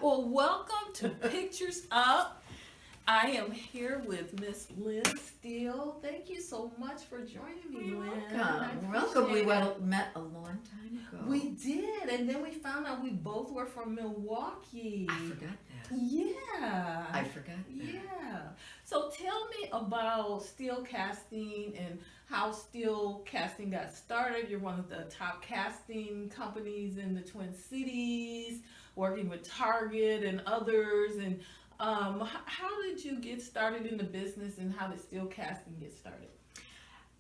Well, welcome to Pictures Up. I am here with Miss Lynn Steele. Thank you so much for joining me, You're Lynn. welcome. Welcome. We met a long time ago. We did, and then we found out we both were from Milwaukee. I forgot that. Yeah. I forgot that. Yeah. So tell me about Steele Casting and how Steele Casting got started. You're one of the top casting companies in the Twin Cities, working with Target and others. And how did you get started in the business, and how did Steele Casting get started?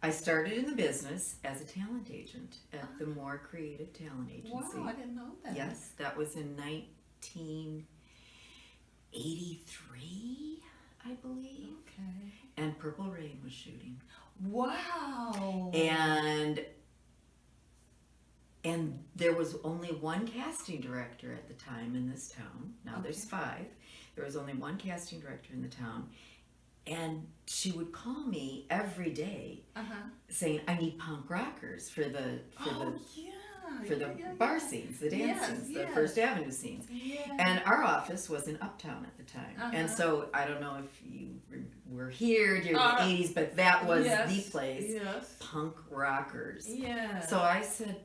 I started in the business as a talent agent at the More Creative Talent Agency. Wow, I didn't know that. Yes, that was in 1983, I believe. Okay. And Purple Rain was shooting. Wow. And there was only one casting director at the time in this town. Now there's 5. There was only one casting director in the town. And she would call me every day saying, I need punk rockers for the bar scenes, the dance scenes, the First Avenue scenes. Yeah. And our office was in Uptown at the time. And so I don't know if you were here during the 80s, but that was the place. Yes. Punk rockers. Yeah. So I said,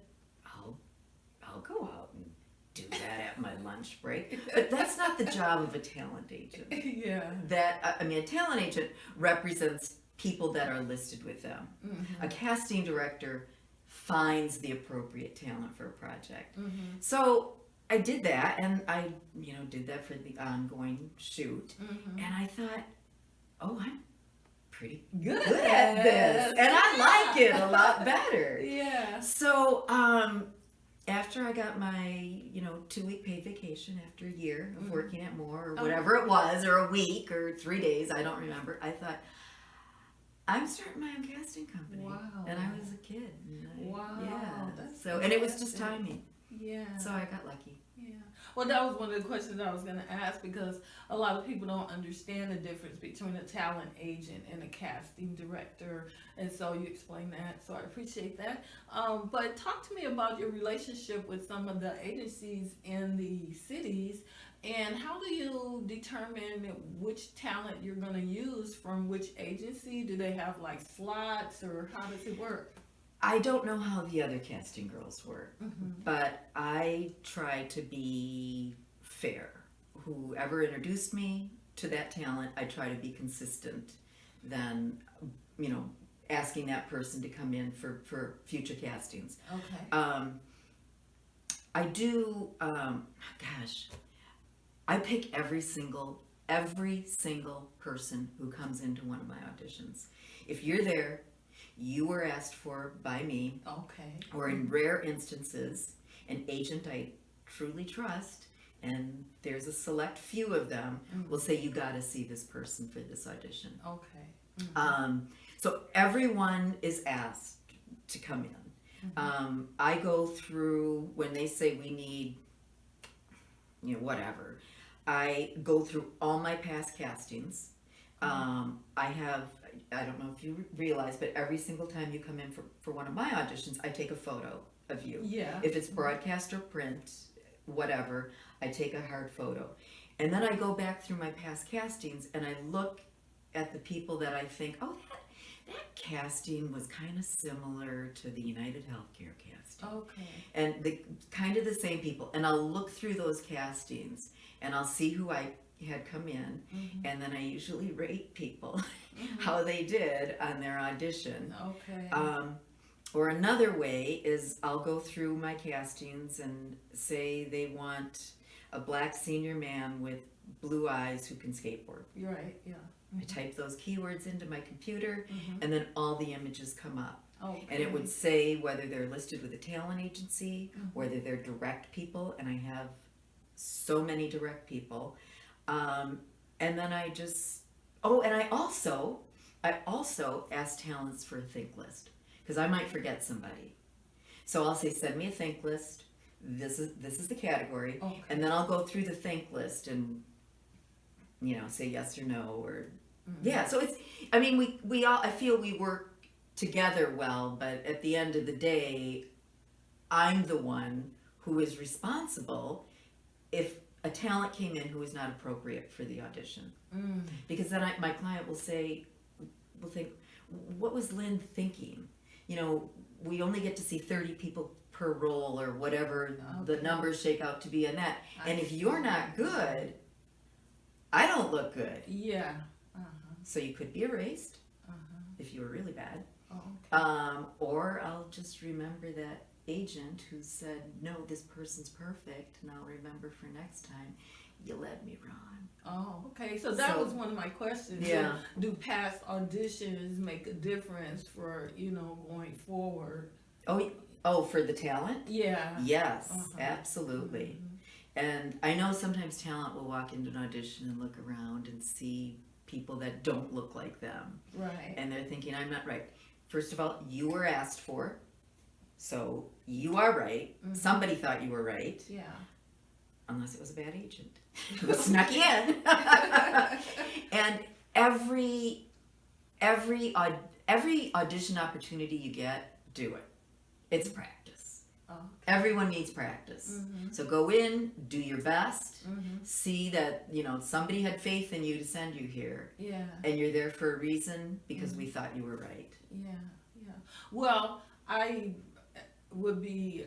I'll go out and do that at my lunch break. But that's not the job of a talent agent. Yeah. A talent agent represents people that are listed with them. Mm-hmm. A casting director finds the appropriate talent for a project. Mm-hmm. So I did that, and I, did that for the ongoing shoot. Mm-hmm. And I thought, oh, I'm pretty Good at this, and I like it a lot better. Yeah. So after I got my 2-week paid vacation after a year of working at More or whatever it was, or a week or 3 days, I don't remember, I thought, I'm starting my own casting company. Wow. And I was a kid. Wow. Yeah. That's And it was just timing. Yeah. So I got lucky. Yeah. Well, that was one of the questions I was going to ask, because a lot of people don't understand the difference between a talent agent and a casting director. And so you explained that. So I appreciate that. But talk to me about your relationship with some of the agencies in the cities, and how do you determine which talent you're going to use from which agency? Do they have like slots, or how does it work? I don't know how the other casting girls work, but I try to be fair. Whoever introduced me to that talent, I try to be consistent than, asking that person to come in for future castings. Okay. I do, I pick every single person who comes into one of my auditions. If you're there, you were asked for by me. Okay. Or in rare instances, an agent I truly trust, and there's a select few of them, will say, you got to see this person for this audition. Okay. So everyone is asked to come in. I go through, when they say we need, whatever, I go through all my past castings. I don't know if you realize, but every single time you come in for one of my auditions, I take a photo of you. Yeah. If it's broadcast or print, whatever, I take a hard photo. And then I go back through my past castings and I look at the people that I think, oh, that casting was kind of similar to the United Healthcare casting. Okay. And kind of the same people. And I'll look through those castings and I'll see who I had come in, and then I usually rate people how they did on their audition. Okay. Or another way is I'll go through my castings and say they want a black senior man with blue eyes who can skateboard. You're right. Yeah. I type those keywords into my computer, and then all the images come up. Okay. And it would say whether they're listed with a talent agency, whether they're direct people, and I have so many direct people. And then I just, and I also ask talents for a think list, because I might forget somebody. So I'll say, send me a think list. This is the category. Okay. And then I'll go through the think list and, say yes or no, or so it's, we all, I feel we work together well, but at the end of the day, I'm the one who is responsible if a talent came in who was not appropriate for the audition. Mm. Because then my client will think, what was Lynn thinking? You know, we only get to see 30 people per role or whatever the Okay. numbers shake out to be in that. I And if see. you're not good, I don't look good. Yeah. Uh-huh. So you could be erased Uh-huh. if you were really bad. Oh, okay. Or I'll just remember that agent who said, no, this person's perfect, and I'll remember for next time, you led me wrong. Oh, okay. So that So- was one of my questions. Yeah. Do past auditions make a difference for, going forward? Oh, for the talent? Yeah. Yes, Uh-huh. absolutely. Mhm. And I know sometimes talent will walk into an audition and look around and see people that don't look like them. Right. And they're thinking, I'm not right. First of all, you were asked for, so you are right. Mhm. Somebody thought you were right, Yeah. unless it was a bad agent who snuck you in. And every audition opportunity you get, do it. It's practice. Oh, Everyone needs practice. Mhm. So go in, do your best, Mhm. see that, somebody had faith in you to send you here, Yeah. and you're there for a reason because we thought you were right. Yeah. Yeah. Well, I would be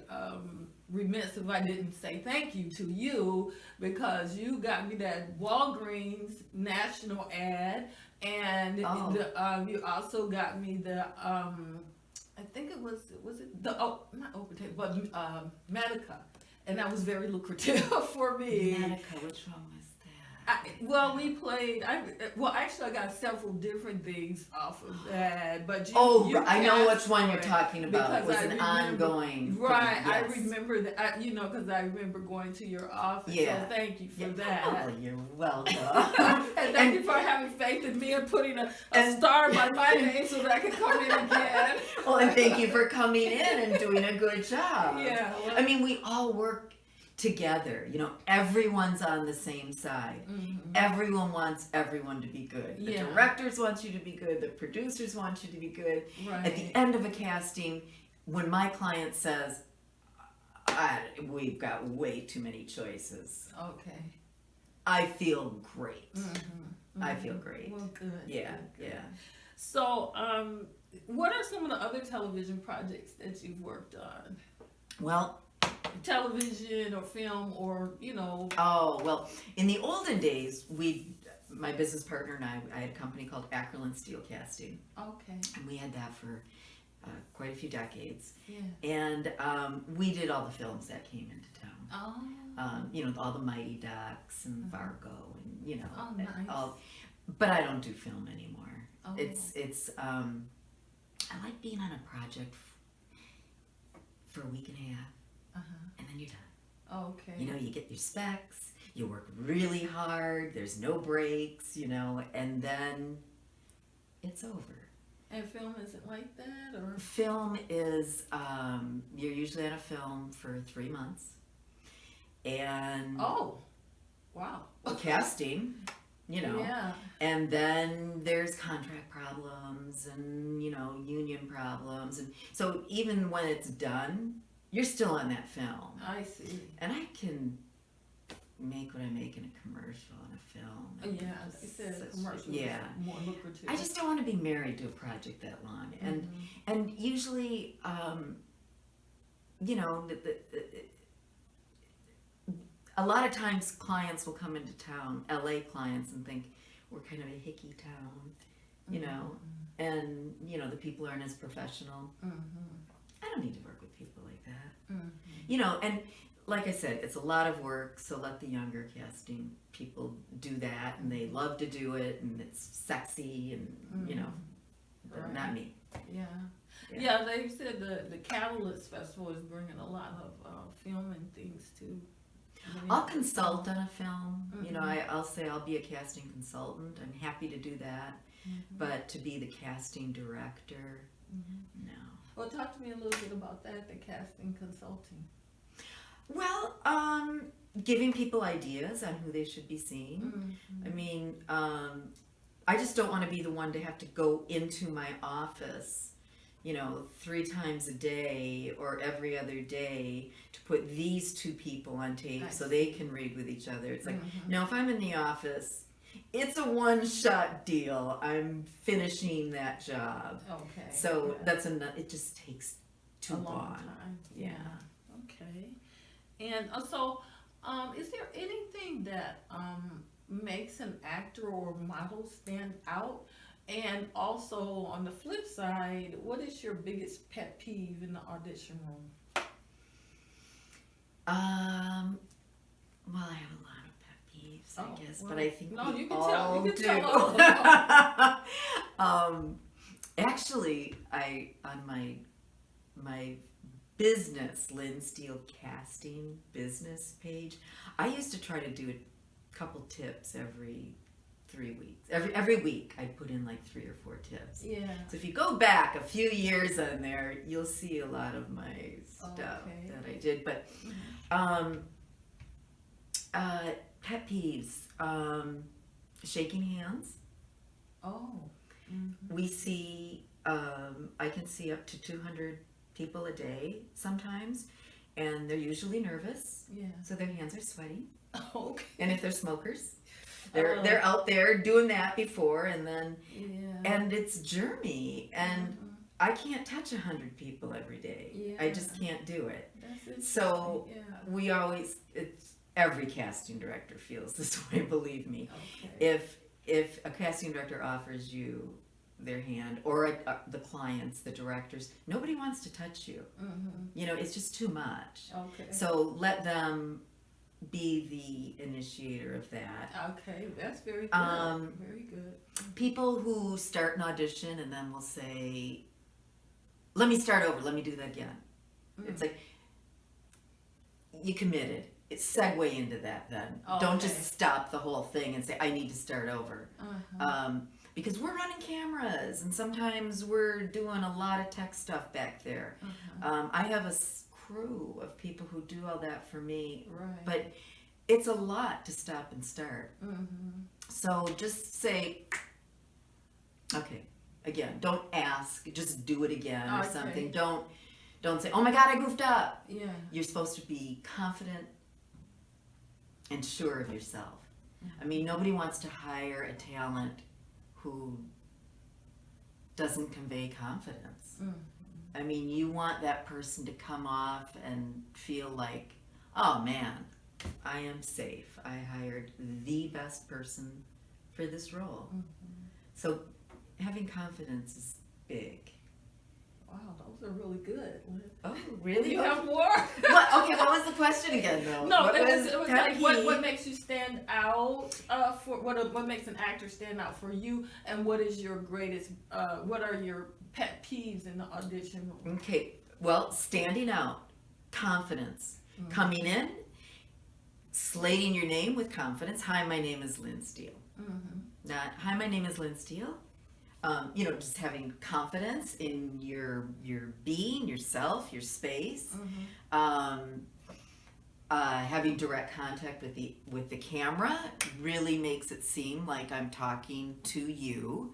remiss if I didn't say thank you to you, because you got me that Walgreens national ad, and you also got me the I think it was it the not Open but Medica, and that was very lucrative for me. Medica, which one was that? We played. Actually, I got several different things off of that. But you I know cast which one for you're it talking about. It because was I an remember- ongoing Right, thing, I yes. remember that. Because I remember going to your office. Yeah. So thank you for Oh, that. you're welcome. And thank you for having faith in me and putting a star by my name so that I can come in again. Well, and thank you for coming in and doing a good job. Yeah. Well, I mean, we all work together. Everyone's on the same side. mhm. Everyone wants everyone to be good. The Yeah. directors want you to be good. The producers want you to be good. Right. At the end of a casting, when my client says, we've got way too many choices, Okay. I feel great. Mhm. I Mhm. feel great. Well, good. Yeah, good. yeah. So, what are some of the other television projects that you've worked on? Well, Television or film or, oh, well, in the olden days, my business partner and I had a company called Steele Casting, Okay. and we had that for quite a few decades. Yeah. And we did all the films that came into town. Oh. All the Mighty Ducks and Fargo and, Oh, and nice. all. But I don't do film anymore. Oh. It's I like being on a project for a week and a half, Uh-huh. and then you're done. Okay. You get your specs, you work really hard, there's no breaks, and then it's over. And film isn't like that, or? Film is, you're usually on a film for 3 months, and Oh. Wow. casting, Yeah. and then there's contract problems and, union problems, and so even when it's done, you're still on that film. I see. And I can make what I make in a commercial and a film. and Yeah. just It says such- commercial Yeah. is more lucrative. I just don't want to be married to a project that long. And Mhm. and usually, a lot of times clients will come into town, LA clients, and think we're kind of a hicky town, and the people aren't as professional. Mhm. I don't need to work with people like that. Mhm. And like I said, it's a lot of work, so let the younger casting people do that, and they love to do it, and it's sexy, and but Right. not me. Yeah. Yeah. Yeah, they said the Catalyst Festival is bringing a lot of film and things too. I'll consult on a film. Mhm. I'll say I'll be a casting consultant. I'm happy to do that, but to be the casting director, no. Well, talk to me a little bit about that, the casting consulting. Well, giving people ideas on who they should be seeing. Mhm. I mean, I just don't want to be the one to have to go into my office 3 times a day or every other day to put these 2 people on tape so they can read with each other. It's like, no, if I'm in the office, it's a one-shot deal. I'm finishing that job. Okay. So that's it just takes too a long long. time. Yeah. Okay. And is there anything that makes an actor or model stand out? And also on the flip side, what is your biggest pet peeve in the audition room? Well, I have a lot of pet peeves, I guess, but I think you can all you do. can tell all. Actually, on my business, Lynn Steele casting business page, I used to try to do a couple tips every 3 weeks. Every week I'd put in like 3 or 4 tips. Yeah. So if you go back a few years on there, you'll see a lot of my stuff that I did. But pet peeves, shaking hands. Oh. We see, I can see up to 200 people a day sometimes, and they're usually nervous. Yeah. So their hands are sweaty. Okay. And if they're smokers, they're out there doing that before, and then and it's germy, and I can't touch 100 people every day. Yeah. I just can't do it. That's So every casting director feels this way, believe me. Okay. If a casting director offers you their hand, or the clients, the directors, nobody wants to touch you. It's just too much. Okay. So let them be the initiator of that. Okay, that's very good. Very good. People who start an audition and then will say, let me start over, let me do that again. It's like, you committed. It's segue into that then. Okay. Don't just stop the whole thing and say, I need to start over. Because we're running cameras, and sometimes we're doing a lot of tech stuff back there. I have a crew of people who do all that for me, Right. but it's a lot to stop and start. So just say, okay, again, don't ask, just do it again or something. Don't say, oh my God, I goofed up. Yeah. You're supposed to be confident and sure of yourself. I mean, nobody wants to hire a talent who doesn't convey confidence. I mean, you want that person to come off and feel like, oh man, I am safe. I hired the best person for this role. So having confidence is big. Wow, those are really good. Oh, really? Do you have more? What was the question again, though? No, what it was like peeve? what makes you stand out for what makes an actor stand out for you, and what is your greatest? What are your pet peeves in the audition room? Okay, well, standing out, confidence, coming in, slating your name with confidence. Hi, my name is Lynn Steele. Not hi, my name is Lynn Steele. Just having confidence in your being, yourself, your space. Having direct contact with the camera really makes it seem like I'm talking to you.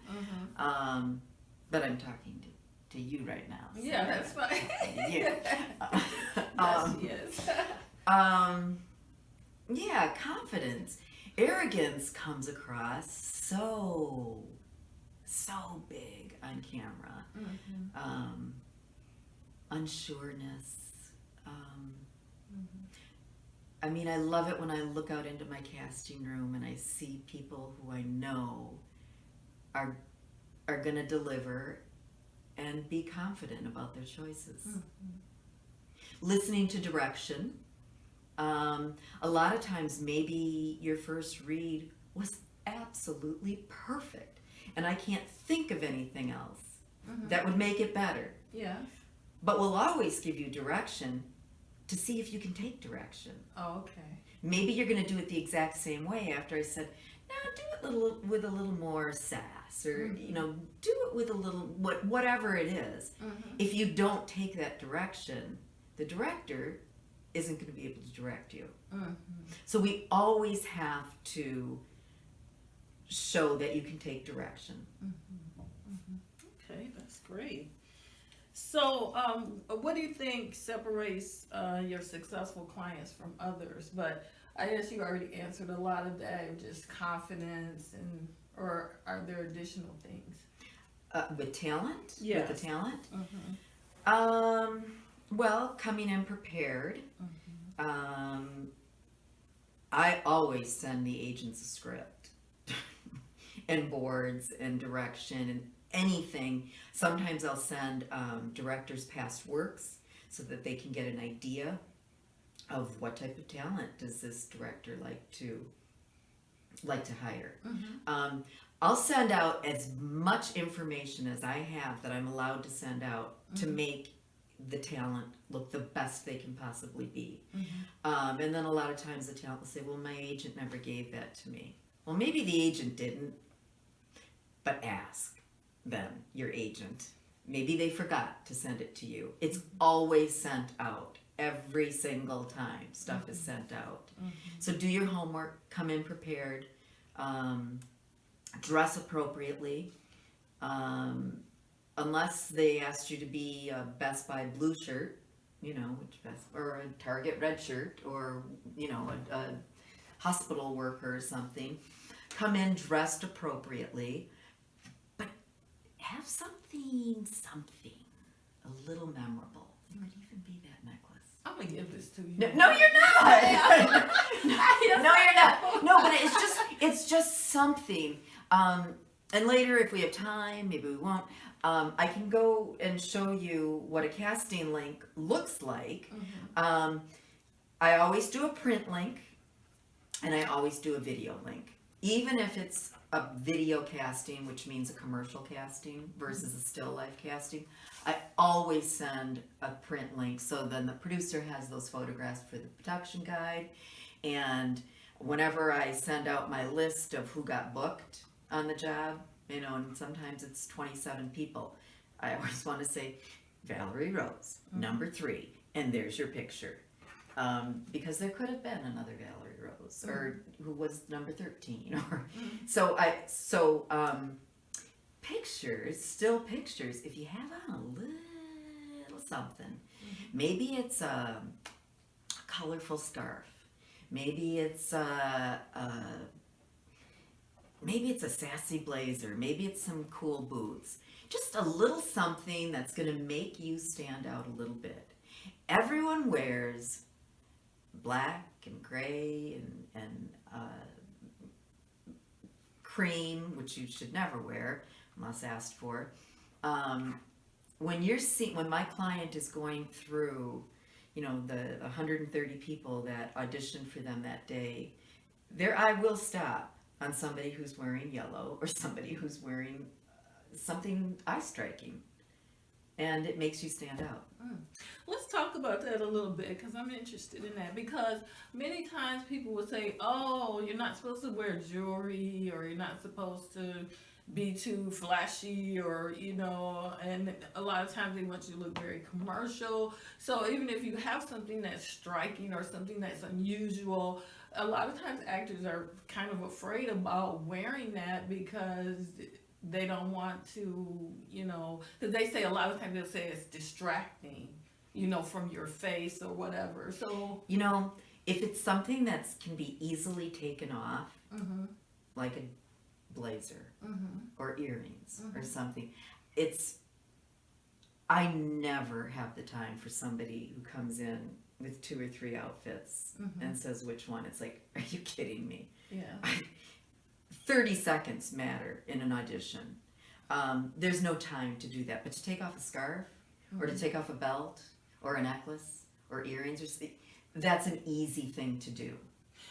But I'm talking to you right now. So Yeah, that's fine. Yes. Yeah, confidence. Arrogance comes across so big on camera. Unsureness. I mean, I love it when I look out into my casting room and I see people who I know are going to deliver and be confident about their choices. Listening to direction. A lot of times maybe your first read was absolutely perfect and I can't think of anything else that would make it better. Yeah. But we'll always give you direction to see if you can take direction. Oh, okay. Maybe you're going to do it the exact same way after I said, no, do it with a little more sass, or do it with a little whatever it is. If you don't take that direction, the director isn't going to be able to direct you. So we always have to show that you can take direction. Okay, that's great. So, what do you think separates your successful clients from others? But I guess you already answered a lot of that, just confidence, and or are there additional things? With talent? Yes. With the talent? Mm-hmm. Well, coming in prepared. Mm-hmm. I always send the agents a script and boards and direction and anything. Sometimes I'll send directors past works so that they can get an idea of what type of talent does this director like to hire. Mm-hmm. I'll send out as much information as I have that I'm allowed to send out to Mm-hmm. make the talent look the best they can possibly be. Mm-hmm. And then a lot of times the talent will say, well, my agent never gave that to me. Well, maybe the agent didn't, but ask them, your agent. Maybe they forgot to send it to you. It's always sent out. Every single time stuff is sent out. Mm-hmm. So do your homework, come in prepared, dress appropriately. Unless they asked you to be a Best Buy blue shirt, or a Target red shirt, or a hospital worker or something. Come in dressed appropriately, but have something a little memorable. It could even be that necklace. I'm gonna give this to you. No, you're not. No, you're not. No, but it's just something. And later, if we have time, maybe we won't. I can go and show you what a casting link looks like. Mm-hmm. I always do a print link, and I always do a video link. Even if it's a video casting, which means a commercial casting versus a still life casting, I always send a print link so then the producer has those photographs for the production guide. And whenever I send out my list of who got booked on the job, and sometimes it's 27 people, I always want to say Valerie Rose, number 3, and there's your picture. Because there could have been another Valerie Rose, or who was number 13, or so pictures, still pictures. If you have on a little something, maybe it's a colorful scarf, maybe it's a sassy blazer, maybe it's some cool boots. Just a little something that's going to make you stand out a little bit. Everyone wears black and gray and cream, which you should never wear unless asked for. When my client is going through, the 130 people that auditioned for them that day, their eye will stop on somebody who's wearing yellow or somebody who's wearing something eye-striking, and it makes you stand out. Let's talk about that a little bit, because I'm interested in that, because many times people will say, oh, you're not supposed to wear jewelry, or you're not supposed to be too flashy, or and a lot of times they want you to look very commercial. So even if you have something that's striking or something that's unusual, a lot of times actors are kind of afraid about wearing that because they don't want to, because they say a lot of times they'll say it's distracting, from your face or whatever. So, if it's something that can be easily taken off, like a blazer or earrings or something, I never have the time for somebody who comes in with 2 or 3 outfits and says which one. It's like, are you kidding me? Yeah. 30 seconds matter in an audition. There's no time to do that. But to take off a scarf or to take off a belt or a necklace or earrings, that's an easy thing to do.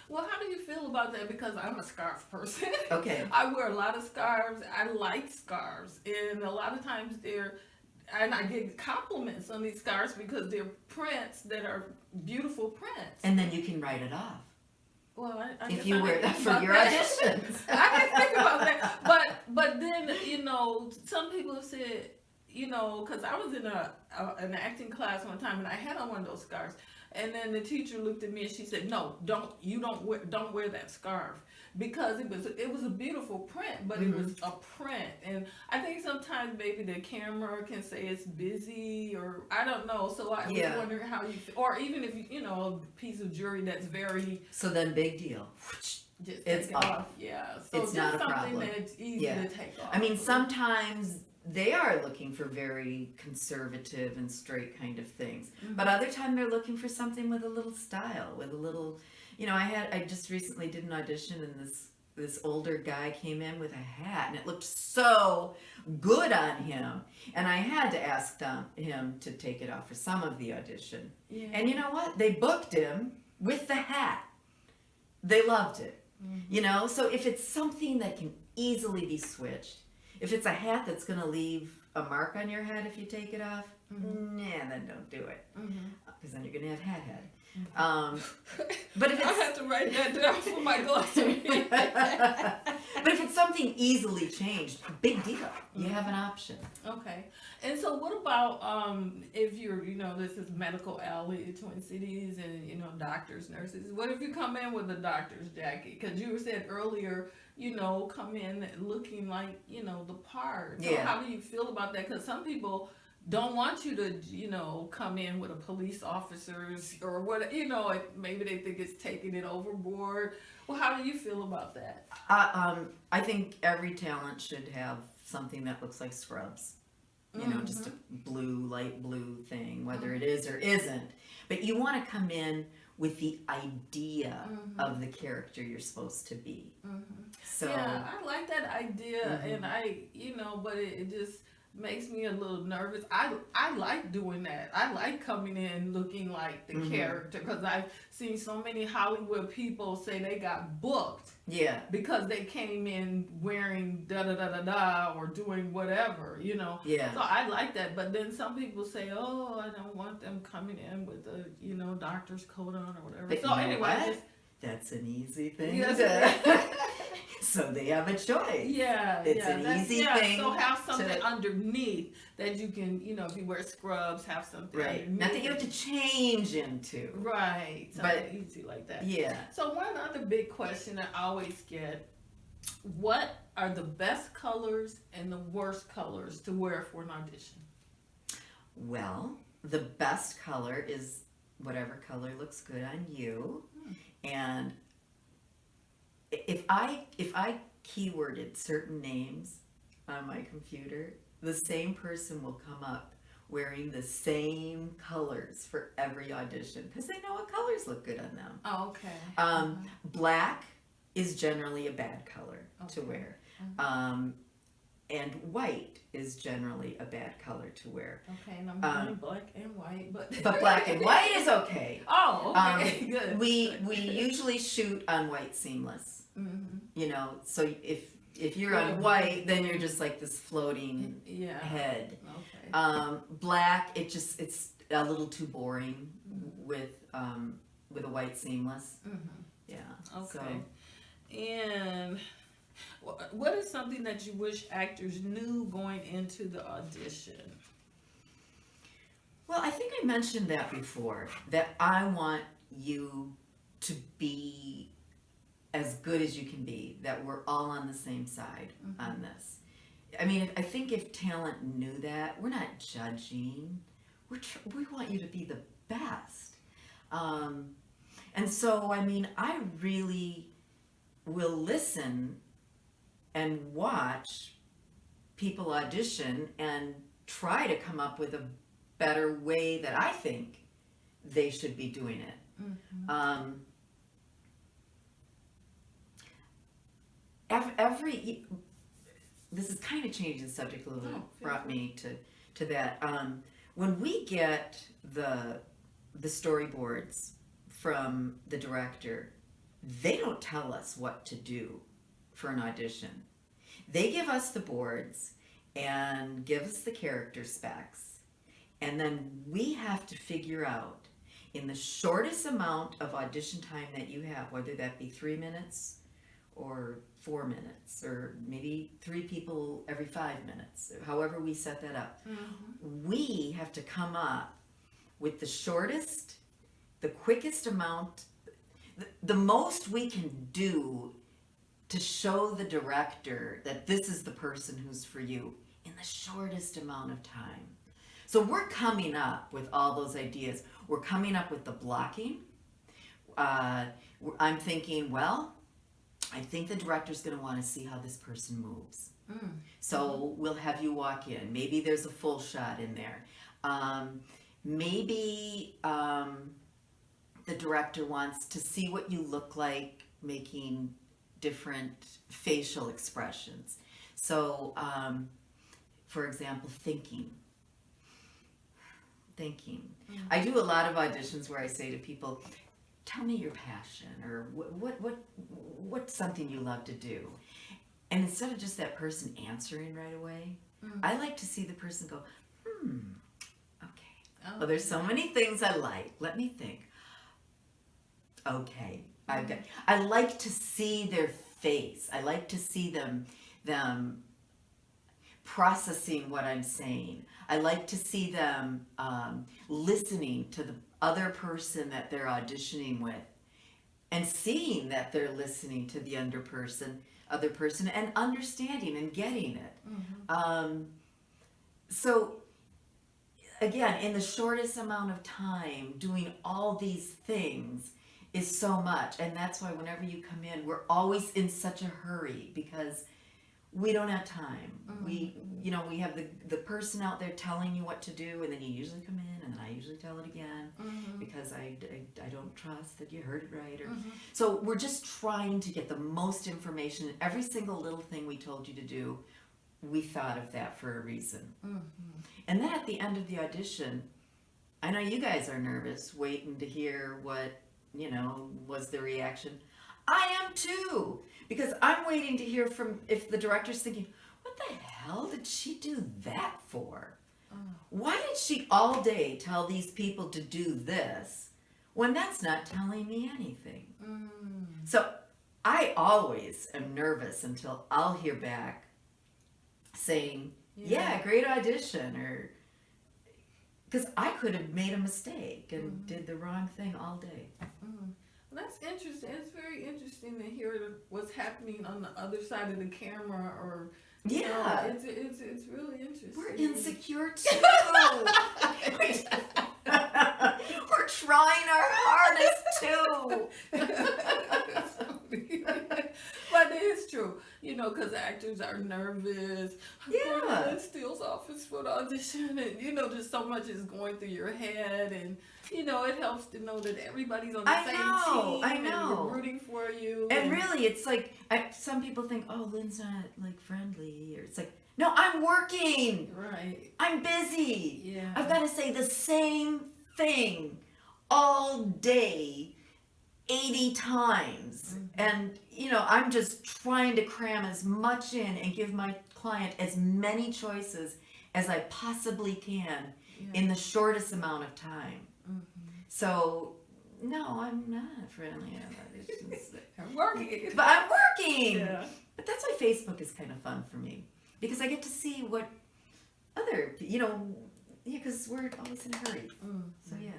Well, how do you feel about that? Because I'm a scarf person. Okay. I wear a lot of scarves. I like scarves. And a lot of times and I get compliments on these scarves because they're prints that are beautiful prints. And then you can write it off. Well, if you wear that for your auditions. I didn't think about that. But then, some people have said, because I was in an acting class one time and I had on one of those scarves. And then the teacher looked at me and she said, "No, don't wear that scarf." Because it was a beautiful print, but it was a print, and I think sometimes maybe the camera can say it's busy, or I don't know. So I was wondering how you, or even if you know, a piece of jewelry that's very, so then big deal. just It's take it off. off. Yeah, so It's just not a something problem. that's easy to take off. I mean, sometimes they are looking for very conservative and straight kind of things, but other time they're looking for something with a little style, with a little, you know, I just recently did an audition, and this older guy came in with a hat, and it looked so good on him, and I had to ask him to take it off for some of the audition. Yeah. And you know what? They booked him with the hat. They loved it. You know, so if it's something that can easily be switched, if it's a hat that's going to leave a mark on your head if you take it off, nah, then don't do it, because then you're going to have hat head. But if I it's, have to write that down for my glossary. but if it's something easily changed, big deal. You have an option. Okay. And so what about if you're, you know, this is medical alley, Twin Cities, and, you know, doctors, nurses. What if you come in with a doctor's jacket? Because you said earlier, you know, come in looking like, you know, the part. So how do you feel about that? Because some people don't want you to, you know, come in with a police officers or what, you know, maybe they think it's taking it overboard. Well, how do you feel about that? I think every talent should have something that looks like scrubs. You know, just a blue, light blue thing, whether it is or isn't. But you want to come in with the idea of the character you're supposed to be. So yeah, I like that idea, and I, you know, but it just makes me a little nervous. I like doing that. I like coming in looking like the character, because I've seen so many Hollywood people say they got booked because they came in wearing da da da da da or doing whatever, you know. So I like that, but then some people say, oh, I don't want them coming in with a, you know, doctor's coat on or whatever. But so you know anyway, that's an easy thing Yes. to so they have a choice. It's an easy thing. So have something underneath that you can, you know, if you wear scrubs, have something underneath. Nothing you have to change into. Right. Something easy like that. So one other big question I always get, what are the best colors and the worst colors to wear for an audition? Well, the best color is whatever color looks good on you. And if I keyworded certain names on my computer, the same person will come up wearing the same colors for every audition, because they know what colors look good on them. Oh, okay. Black is generally a bad color to wear. And white is generally a bad color to wear. Okay, and I'm wearing black and white, but black and white is okay. Oh, okay, good. We usually shoot on white seamless. You know, so if you're on white, then you're just like this floating head. Okay. Black, it's a little too boring with a white seamless. Yeah. Okay. So. And what is something that you wish actors knew going into the audition? Well, I think I mentioned that before, that I want you to be as good as you can be, that we're all on the same side on this. I mean, I think if talent knew that, we're not judging. We want you to be the best. And so, I mean, I really will listen and watch people audition and try to come up with a better way that I think they should be doing it. This is kind of changing the subject a little bit, brought me to that. When we get the storyboards from the director, they don't tell us what to do for an audition. They give us the boards and give us the character specs, and then we have to figure out, in the shortest amount of audition time that you have, whether that be 3 minutes or 4 minutes, or maybe 3 people every 5 minutes, however we set that up, we have to come up with the shortest, the quickest amount, the most we can do to show the director that this is the person who's for you in the shortest amount of time. So we're coming up with all those ideas. We're coming up with the blocking. I'm thinking, well, I think the director's going to want to see how this person moves. So we'll have you walk in. Maybe there's a full shot in there. Maybe the director wants to see what you look like making different facial expressions. So, for example, thinking. I do a lot of auditions where I say to people, tell me your passion, or what's something you love to do. And instead of just that person answering right away, I like to see the person go, okay. Well, there's so many things I like. Let me think. Okay. I like to see their face. I like to see them processing what I'm saying. I like to see them listening to the other person that they're auditioning with, and seeing that they're listening to the other person and understanding and getting it. So again, in the shortest amount of time, doing all these things is so much. And that's why whenever you come in, we're always in such a hurry because we don't have time. We have the person out there telling you what to do, and then you usually come in, and then I usually tell it again because I don't trust that you heard it right. So we're just trying to get the most information. Every single little thing we told you to do, we thought of that for a reason. And then at the end of the audition, I know you guys are nervous, waiting to hear what, was the reaction. I am too, because I'm waiting to hear from if the director's thinking, what the hell did she do that for? Why did she all day tell these people to do this when that's not telling me anything? So I always am nervous until I'll hear back saying, yeah, great audition, or because I could have made a mistake and did the wrong thing all day. Well, that's interesting. It's very interesting to hear what's happening on the other side of the camera, or it's really interesting. We're insecure too. We're trying our hardest too. But it is true, because actors are nervous. I'm going to Steele's office for the audition, and just so much is going through your head, and it helps to know that everybody's on the same team. I know. And we're rooting for you. And really, it's like some people think, oh, Lynn's not like friendly, or it's like, no, I'm working. Right. I'm busy. Yeah. I've got to say the same thing all day 80 times. And, I'm just trying to cram as much in and give my client as many choices as I possibly can in the shortest amount of time. So, no, I'm not friendly. I'm working. But I'm working. Yeah. But that's why Facebook is kind of fun for me, because I get to see what other, because we're always in a hurry. So, yeah.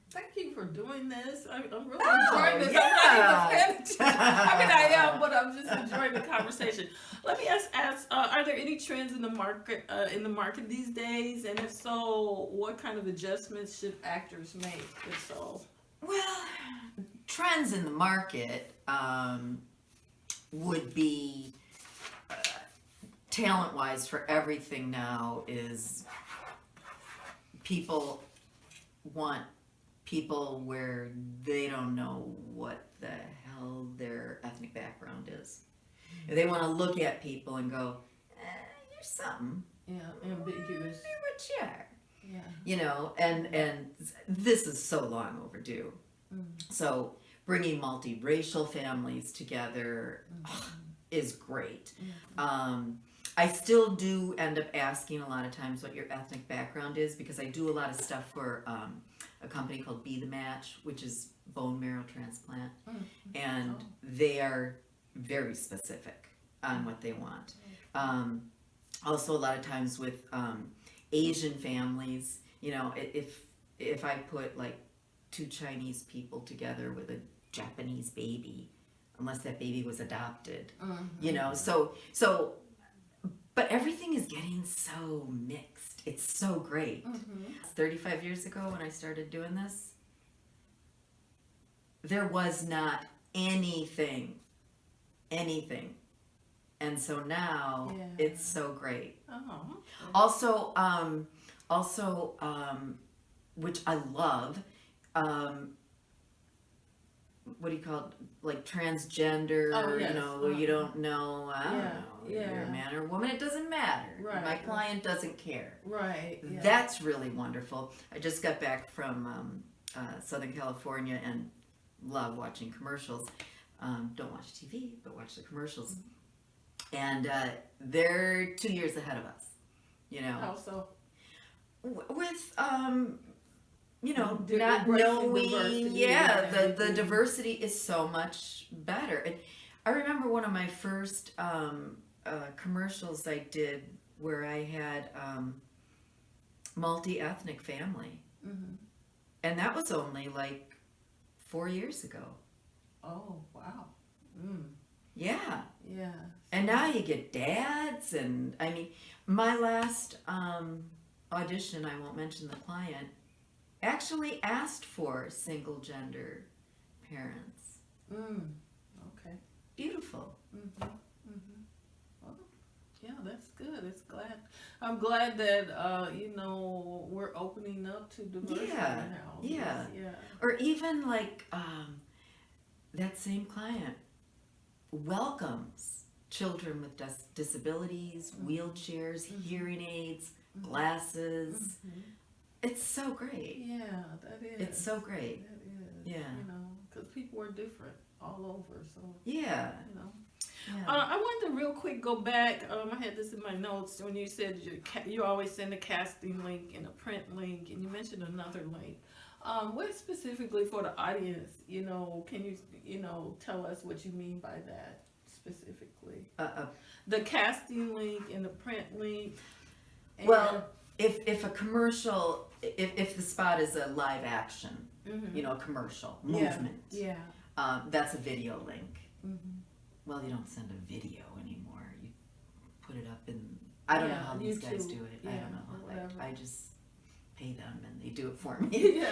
Thank you for doing this. I'm really Oh, enjoying this. yeah. I'm not even paying attention. I am, but I'm just enjoying the conversation. Let me ask, are there any trends in the market these days? And if so, what kind of adjustments should actors make, if so? Well, trends in the market would be talent-wise for everything now is people want people where they don't know what the hell their ethnic background is. They want to look at people and go, you're something. Yeah, ambiguous. What you are. Yeah. And this is so long overdue. So bringing multiracial families together is great. I still do end up asking a lot of times what your ethnic background is, because I do a lot of stuff for a company called Be the Match, which is bone marrow transplant, and they are very specific on what they want. Also, a lot of times with Asian families, if I put like two Chinese people together with a Japanese baby, unless that baby was adopted. You know, so but everything is getting so mixed. It's so great. 35 years ago when I started doing this, there was not anything. And so now it's so great. Also, which I love, what do you call it? Like transgender, you know, you don't know, I don't know, you're a man or a woman, it doesn't matter. Right. My client doesn't care. Right. Yeah. That's really wonderful. I just got back from Southern California and love watching commercials. Don't watch TV, but watch the commercials. And they're 2 years ahead of us, you know. How so? With you know, Different not knowing, the and diversity is so much better. And I remember one of my first commercials I did where I had multi-ethnic family, and that was only like 4 years ago. Oh, wow. Yeah. Yeah. And now you get dads, and I mean, my last audition, I won't mention the client, actually asked for single gender parents. Okay. Beautiful. Well, yeah, that's good. It's glad. I'm glad that you know, we're opening up to diversity now. Yeah. Or even like that same client welcomes children with disabilities, wheelchairs, hearing aids, glasses. It's so great. Yeah, that is. It's so great. That is. Yeah. You know, because people are different all over, so. Yeah. You know. Yeah. I wanted to real quick go back. I had this in my notes when you said you always send a casting link and a print link, and you mentioned another link. What specifically for the audience, you know, can you know, tell us what you mean by that specifically? The casting link and the print link. And Well, if a commercial, if the spot is a live action, you know, a commercial movement, that's a video link. Well, you don't send a video anymore. You put it up in, I don't know how these guys do it. I don't know. I just pay them and they do it for me.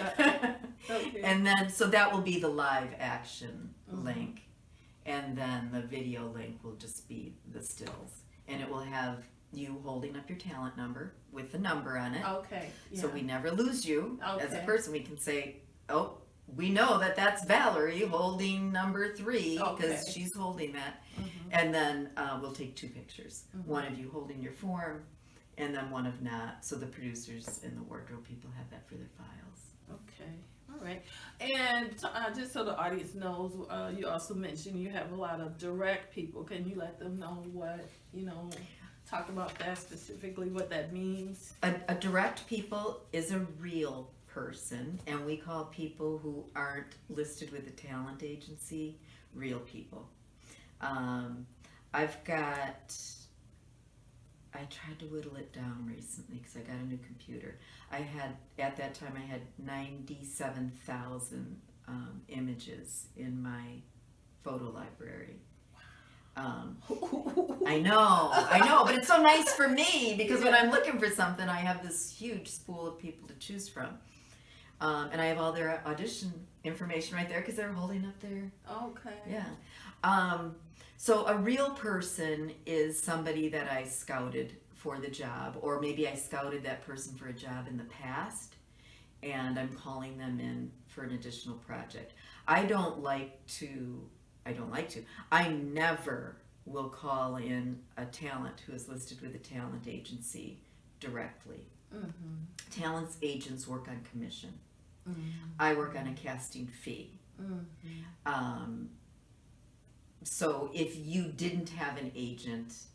Okay. And then, so that will be the live action link. And then the video link will just be the stills. And it will have you holding up your talent number with the number on it. Okay. Yeah. So we never lose you as a Okay. person. We can say, oh, we know that that's Valerie holding number 3 because Okay. she's holding that. And then we'll take 2 pictures. One of you holding your form and then one of not. So the producers and the wardrobe people have that for their files. Okay. All right. And just so the audience knows, you also mentioned you have a lot of direct people. Can you let them know what, you know, talk about that specifically, what that means? A direct people is a real person, and we call people who aren't listed with a talent agency real people. I tried to whittle it down recently because I got a new computer. At that time I had 97,000 images in my photo library. I know, but it's so nice for me because when I'm looking for something, I have this huge spool of people to choose from. And I have all their audition information right there because they're holding up their... Okay. Yeah. So a real person is somebody that I scouted for the job, or maybe I scouted that person for a job in the past, and I'm calling them in for an additional project. I never will call in a talent who is listed with a talent agency directly. Talent agents work on commission. I work on a casting fee. So if you didn't have an agent,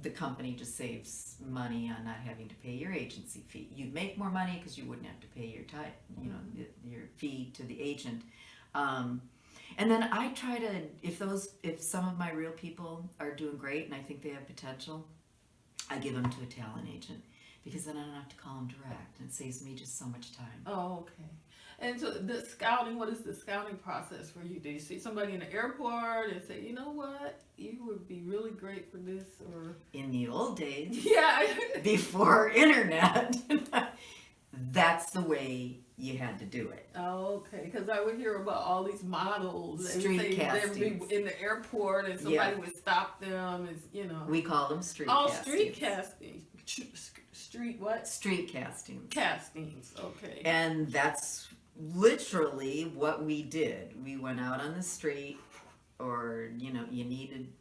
the company just saves money on not having to pay your agency fee. You'd make more money because you wouldn't have to pay your your fee to the agent. And then I try to, if some of my real people are doing great and I think they have potential, I give them to a talent agent because then I don't have to call them direct, and it saves me just so much time. Oh, okay. And so the scouting, what is the scouting process for you? Do you see somebody in the airport and say, you know what, you would be really great for this, or? In the old days, Yeah. before internet, that's the way you had to do it. Oh, okay, because I would hear about all these models and Street say they'd castings. be in the airport and somebody Yeah. would stop them, and you know. We call them street Oh, castings. street casting. Street what? Street castings. Castings. Okay. And that's literally what we did. We went out on the street, or you know, you needed.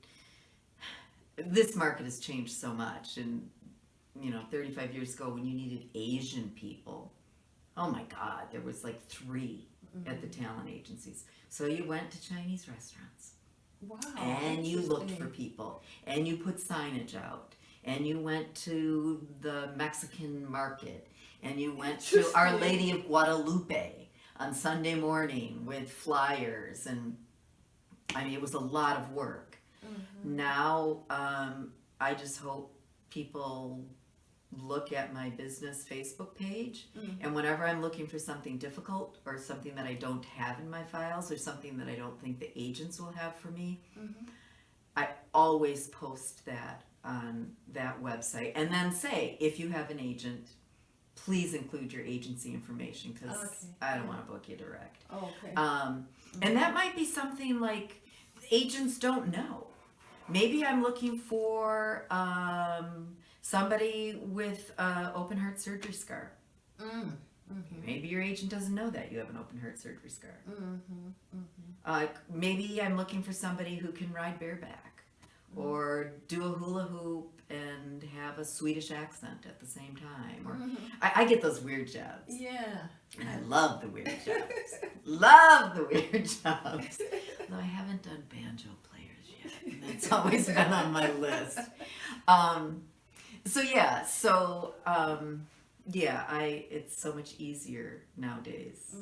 This market has changed so much, and 35 years ago, when you needed Asian people, oh my God, there was like 3 at the talent agencies. So you went to Chinese restaurants. Wow. And you looked for interesting. people, and you put signage out, and you went to the Mexican market, and you went to Our Interesting. Lady of Guadalupe on Sunday morning with flyers, and I mean, it was a lot of work. Now, I just hope people look at my business Facebook page, and whenever I'm looking for something difficult or something that I don't have in my files or something that I don't think the agents will have for me, I always post that on that website, and then say, if you have an agent, please include your agency information, because Okay. I don't want to book you direct. Okay. And that might be something like agents don't know. Maybe I'm looking for somebody with an open heart surgery scar. Maybe your agent doesn't know that you have an open heart surgery scar. Maybe I'm looking for somebody who can ride bareback or do a hula hoop and have a Swedish accent at the same time. Or I get those weird jobs. Yeah. And I love the weird jobs. Love the weird jobs. Though I haven't done banjo players yet. And that's always been on my list. It's so much easier nowadays.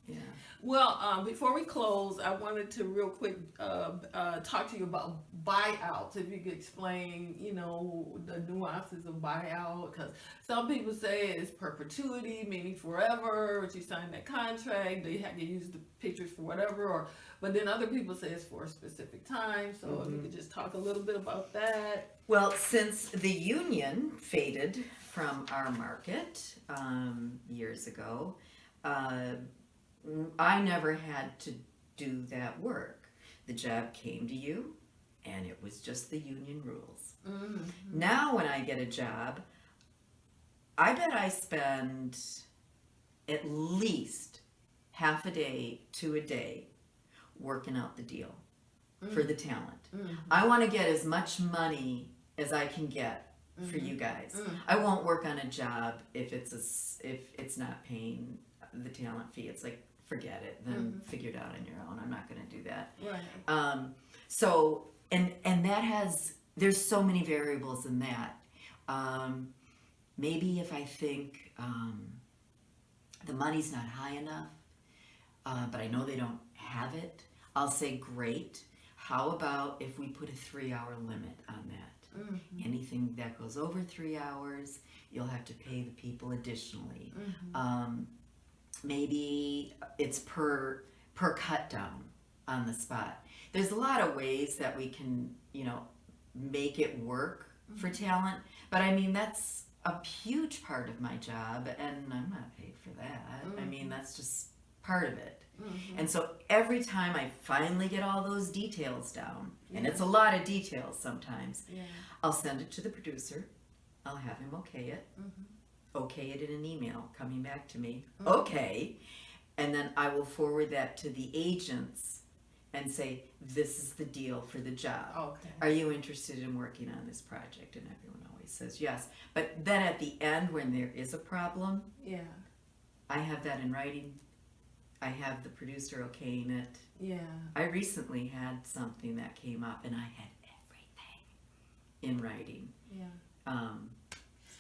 Yeah. Well, before we close, I wanted to real quick talk to you about buyouts. If you could explain, the nuances of buyout, because some people say it's perpetuity, meaning forever. Once you sign that contract, they have to use the pictures for whatever. But then other people say it's for a specific time. So if you could just talk a little bit about that. Well, since the union faded from our market years ago, I never had to do that work. The job came to you, and it was just the union rules. Now when I get a job, I bet I spend at least half a day to a day working out the deal for the talent. I want to get as much money as I can get for you guys. I won't work on a job if it's not paying the talent fee. It's like, forget it, then figure it out on your own. I'm not going to do that. Right. So there's so many variables in that. Maybe if I think the money's not high enough, but I know they don't have it, I'll say, great. How about if we put a 3-hour limit on that? Anything that goes over 3 hours, you'll have to pay the people additionally. Maybe it's per cut down on the spot. There's a lot of ways that we can, make it work for talent. But I mean, that's a huge part of my job, and I'm not paid for that. I mean, that's just part of it. And so every time I finally get all those details down, and it's a lot of details sometimes, I'll send it to the producer. I'll have him okay it. Okay it in an email coming back to me. Okay. And then I will forward that to the agents and say, this is the deal for the job. Okay. Are you interested in working on this project? And everyone always says yes. But then at the end, when there is a problem, I have that in writing. I have the producer okaying it. Yeah. I recently had something that came up, and I had everything in writing. Yeah.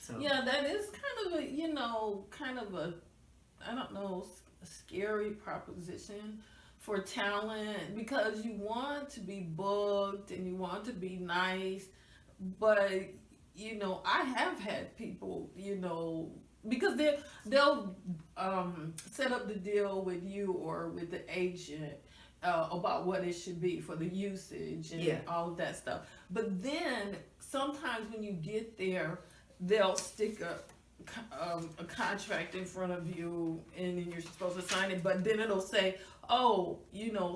So Yeah, that is kind of a, I don't know, a scary proposition for talent, because you want to be booked and you want to be nice, but I have had people, because they'll set up the deal with you or with the agent about what it should be for the usage and all of that stuff. But then sometimes when you get there, they'll stick a contract in front of you, and then you're supposed to sign it. But then it'll say, "Oh,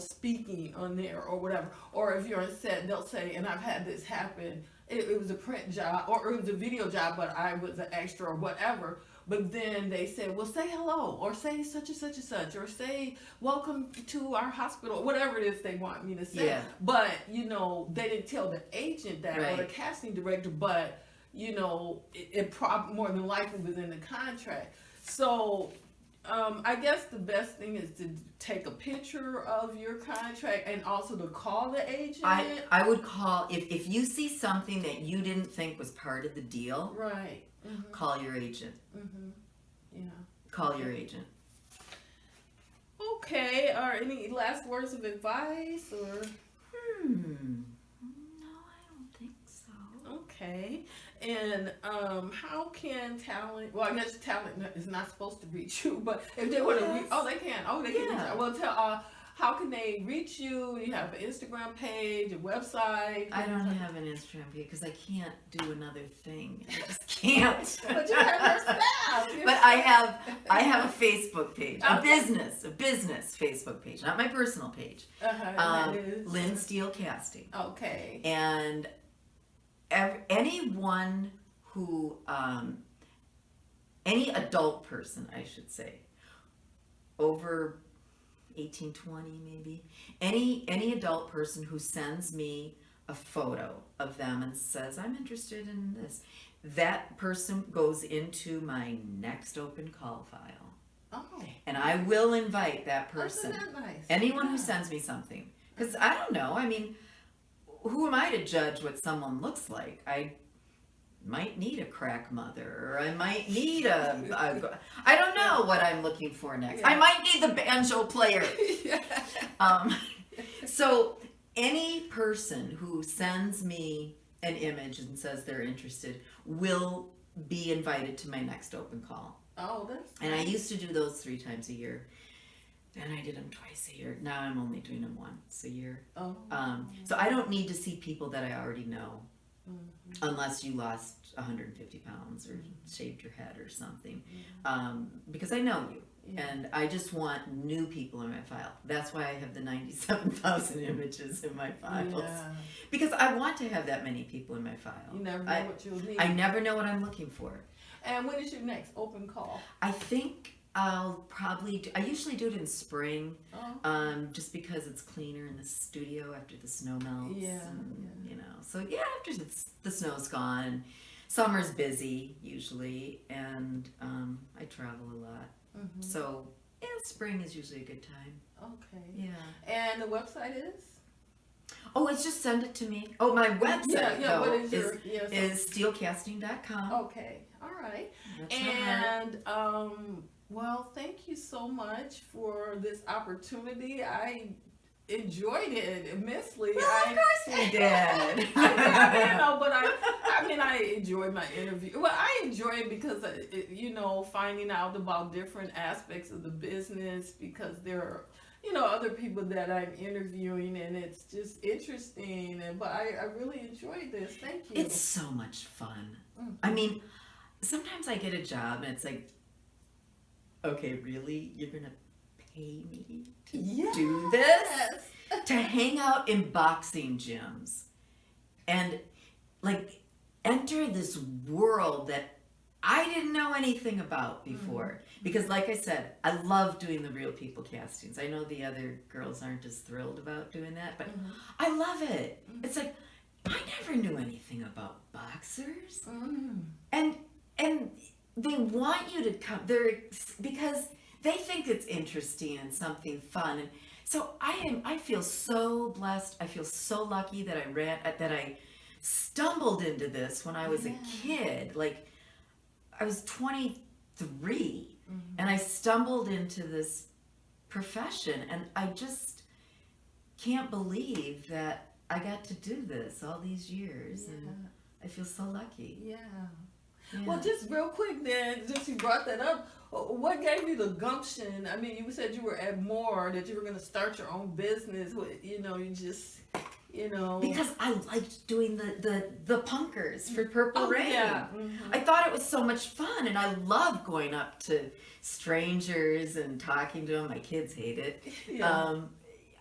speaking on there or whatever." Or if you're on set, they'll say, "And I've had this happen. It was a print job or it was a video job, but I was an extra or whatever." But then they said, "Well, say hello, or say such and such and such, or say welcome to our hospital," whatever it is they want me to say. Yeah. But they didn't tell the agent that or the casting director. But it probably more than likely was in the contract. So I guess the best thing is to take a picture of your contract and also to call the agent. I would call if you see something that you didn't think was part of the deal. Right. Mm-hmm. Call your agent. Mm-hmm. Yeah. Call your agent. Okay. Are any last words of advice or? No, I don't think so. Okay. And how can talent? Well, I guess talent is not supposed to reach you, but if they want to reach, they can. Oh, they can. Reach you. Well, how can they reach you? You have an Instagram page, a website. I don't have an Instagram page because I can't do another thing. I just can't. But you have your staff. But I have a Facebook page, a business Facebook page, not my personal page. Lynn Steele Casting. Okay. And anyone who, any adult person, I should say, over 18, 20 maybe, any adult person who sends me a photo of them and says, "I'm interested in this," that person goes into my next open call file. Oh. And I will invite that person. Isn't that nice? Anyone who sends me something. Because I don't know, I mean, who am I to judge what someone looks like? I might need a crack mother, or I might need I don't know what I'm looking for next. I might need the banjo player. So any person who sends me an image and says they're interested will be invited to my next open call. Oh, that's and nice. I used to do those 3 times a year. Then I did them twice a year. Now I'm only doing them once a year. Oh. So I don't need to see people that I already know. Mm-hmm. Unless you lost 150 pounds or shaved your head or something. Because I know you. And I just want new people in my file. That's why I have the 97,000 images in my files. Because I want to have that many people in my file. You never know what you'll need. I never know what I'm looking for. And when is your next open call? I think I'll probably I usually do it in spring. Just because it's cleaner in the studio after the snow melts. So after the snow's gone. Summer's busy usually, and I travel a lot. Mm-hmm. So spring is usually a good time. Okay. Yeah. And the website is? Oh, it's just send it to me. Oh, my website what is steelecasting.com. Okay. All right. That's and well, thank you so much for this opportunity. I enjoyed it immensely. Well, of course you did. I enjoyed my interview. Well, I enjoy it because, finding out about different aspects of the business, because there are, other people that I'm interviewing, and it's just interesting. But I really enjoyed this. Thank you. It's so much fun. Mm-hmm. I mean, sometimes I get a job and it's like, okay, really? You're going to pay me to do this? To hang out in boxing gyms and enter this world that I didn't know anything about before. Because like I said, I love doing the real people castings. I know the other girls aren't as thrilled about doing that, but I love it. It's like, I never knew anything about boxers. And they want you to come there because they think it's interesting and something fun. And so I feel so blessed. I feel so lucky that I stumbled into this when I was a kid. Like, I was 23 and I stumbled into this profession, and I just can't believe that I got to do this all these years, and I feel so lucky. Well, just real quick then, just you brought that up. What gave you the gumption? I mean, you said you were at Moore, that you were going to start your own business. You know, you just, you know. Because I liked doing the punkers for Purple Rain. Yeah. I thought it was so much fun, and I love going up to strangers and talking to them. My kids hate it. Yeah.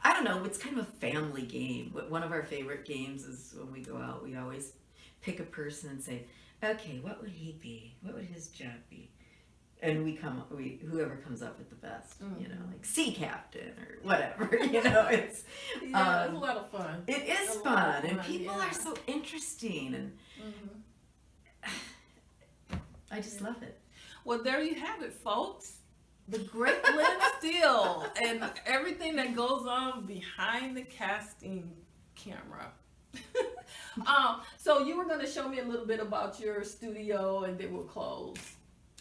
I don't know, it's kind of a family game. One of our favorite games is when we go out, we always pick a person and say, okay, what would he be? What would his job be? And whoever comes up with the best, you know, like sea captain or whatever, you know, it's it's a lot of fun. It is fun, and people are so interesting, and I just love it. Well, there you have it, folks. The great Lynn Steele and everything that goes on behind the casting camera. So you were going to show me a little bit about your studio, and then we'll close.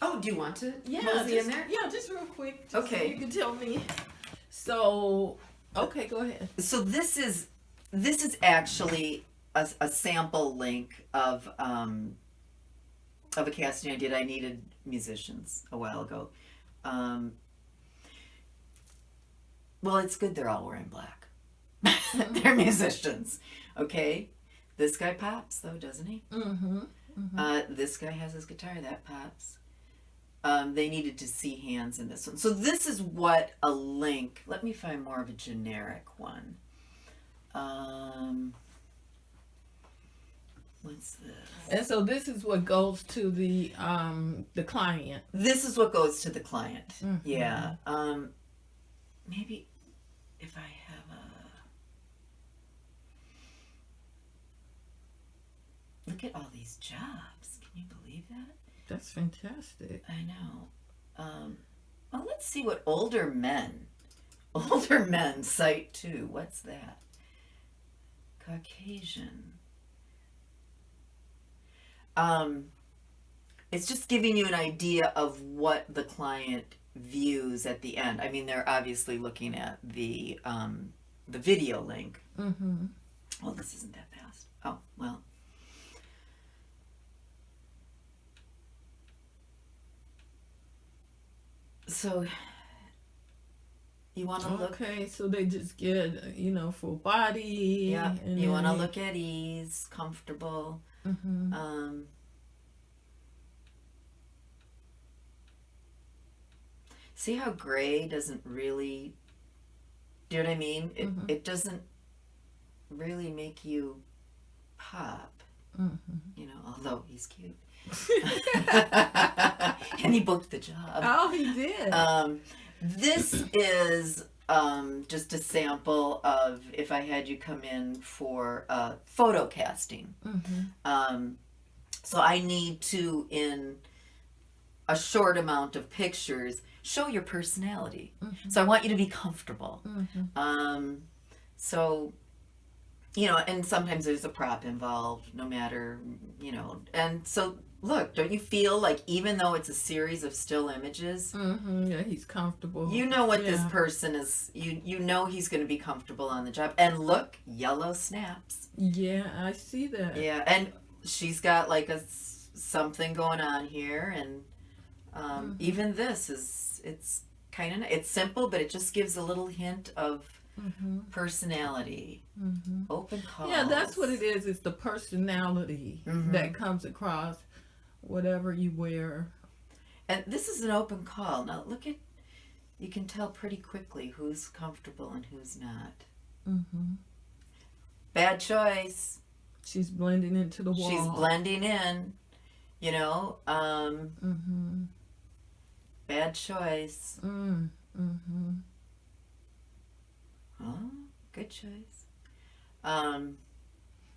Oh, do you want to mosey in there? Yeah, just real quick. Okay. So you can tell me. So, okay, go ahead. So this is actually a sample link of a casting I did. I needed musicians a while ago. Well, it's good they're all wearing black. They're musicians, okay? This guy pops though, doesn't he? This guy has his guitar, that pops. They needed to see hands in this one. So this is what a link, let me find more of a generic one. What's this? And so this is what goes to the client. This is what goes to the client. Yeah. Maybe if I have look at all these jobs. Can you believe that? That's fantastic. I know. Well, let's see what older men site 2. What's that? Caucasian. It's just giving you an idea of what the client views at the end. I mean, they're obviously looking at the video link. Well, this isn't that fast. Oh, well. So you want to look. Okay, so they just get, you know, full body. Yeah, and you want to look at ease, comfortable. See how gray doesn't really, do you know what I mean? It doesn't really make you pop, you know, although he's cute. And he booked the job. Oh, he did. This is just a sample of if I had you come in for photo casting. So I need to, in a short amount of pictures, show your personality. So I want you to be comfortable. So, you know, and sometimes there's a prop involved, no matter, you know. And so, look, don't you feel like even though it's a series of still images, yeah, he's comfortable. you know what this person is, you know he's going to be comfortable on the job. And look, yellow snaps. Yeah, I see that. Yeah, and she's got like something going on here, and even this it's kind of, it's simple, but it just gives a little hint of personality. Open calls. Yeah, that's what it is. It's the personality that comes across whatever you wear. And this is an open call. Now look at, you can tell pretty quickly who's comfortable and who's not. Bad choice. She's blending into the wall. She's blending in, you know. Bad choice. Oh, good choice.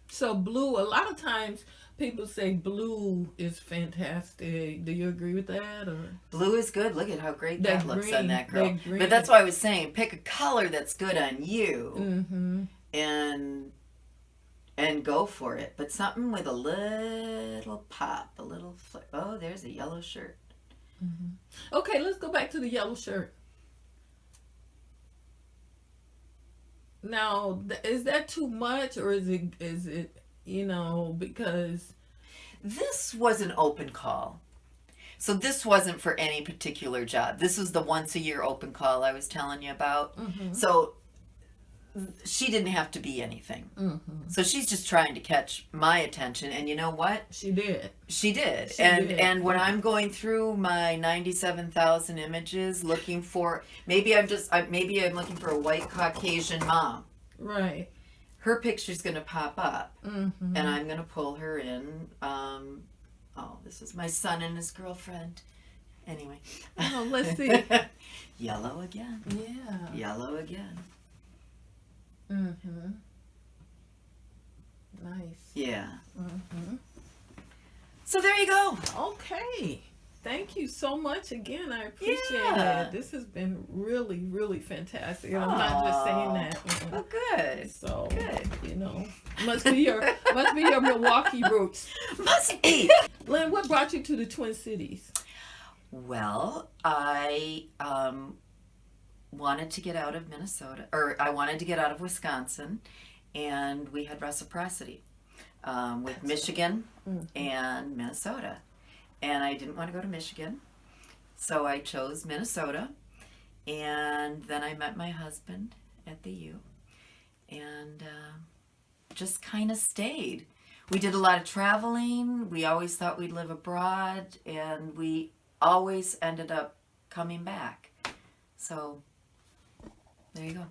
So blue, a lot of times people say blue is fantastic. Do you agree with that? Or blue is good. Look at how great that looks on that girl. that green. But that's why I was saying, pick a color that's good on you, and go for it. But something with a little pop, a little flip. Oh, there's a yellow shirt. Okay, let's go back to the yellow shirt. Now, is that too much, or is it, you know, because this was an open call. So this wasn't for any particular job. This was the once a year open call I was telling you about. Mm-hmm. So she didn't have to be anything. Mm-hmm. So she's just trying to catch my attention. And you know what? She did. She did. She and did. and when I'm going through my 97,000 images looking for, maybe I'm looking for a white Caucasian mom. Right. Her picture's going to pop up. Mm-hmm. And I'm going to pull her in. This is my son and his girlfriend. Anyway. Oh, let's see. Yellow again. Yeah. Yellow again. Mm-hmm. Nice. Yeah. Mm-hmm. So there you go. Okay. Thank you so much again. I appreciate Yeah. it. This has been really, really fantastic. And I'm not just saying that. Oh, good. So, Good. you know, must be your Milwaukee roots. Must be. Lynn, what brought you to the Twin Cities? Well, I wanted to get out of Minnesota, or I wanted to get out of Wisconsin, and we had reciprocity with Michigan and Minnesota. And I didn't want to go to Michigan, so I chose Minnesota. And then I met my husband at the U, and just kind of stayed. We did a lot of traveling. We always thought we'd live abroad, and we always ended up coming back. So there you go.